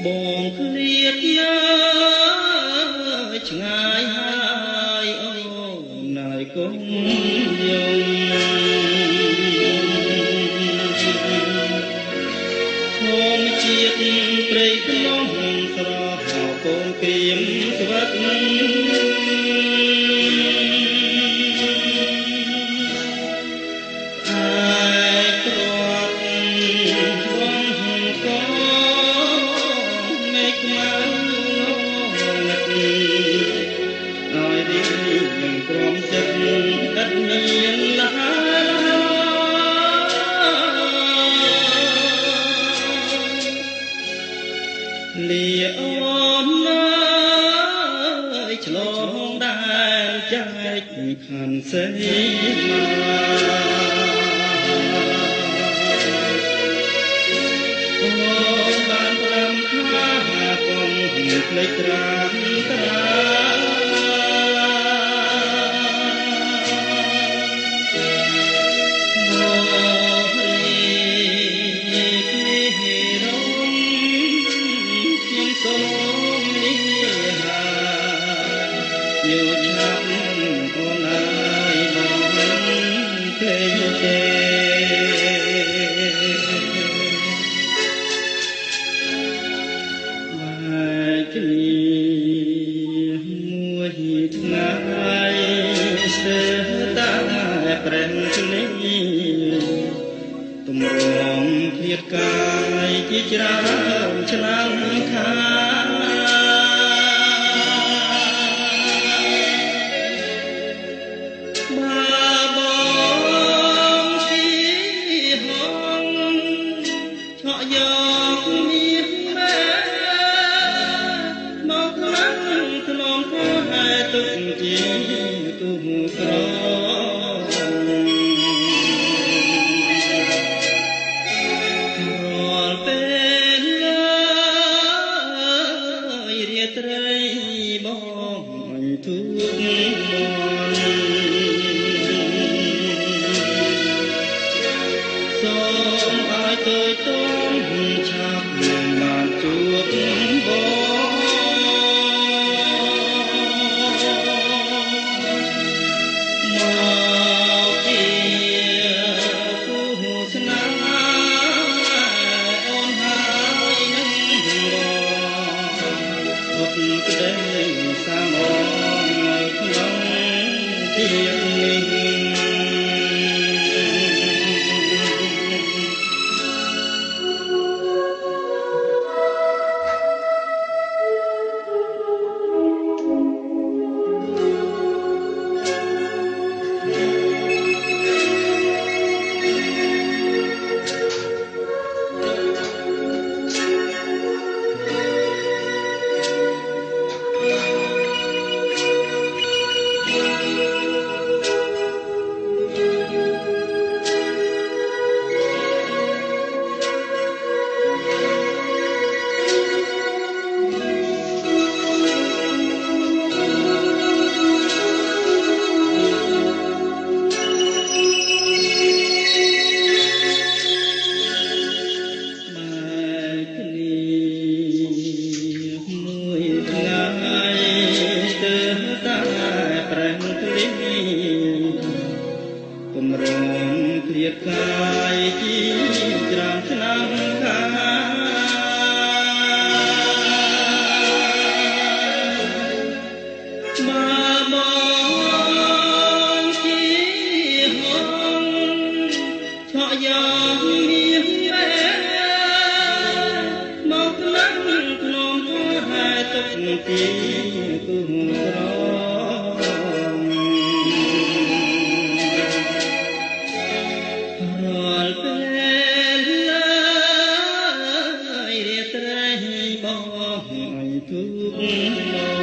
បងឃ្លាតណាស់ឆ្ងាយហើយអូនណាយគុំយងធម្មជាតិព្រៃភ្នំស្រស់កូនព្រាមស្វិតលីអូនណាយឆ្លងដែនចែកខាន់សេមាអូនបានប្រាំថាកុំភ្លេចត្រាំត្រាទម្រាំឃ្លាតកាយជាច្រើនឆ្នាំខាបាបងជាហងឆក់យកមានមែមកខ្លាំងក្នុងគួរហែទុកជាទុំក្រត្រីបងទូកមនសូមឲ្យទៅទំឆាប់បានជួបបងមកជាគូស្នេហ៍អូនហើយនឹងរកក្តីសាមងនៅក្នុងជាតិនេះគម្រោងឃ្លាតកាយជាច្រើនឆ្នាំខាបាបងជាហងឆក់យ៉ាងមានមែមកខ្លាំងក្នុងគួរហែទុកជាគុំក្របងទូក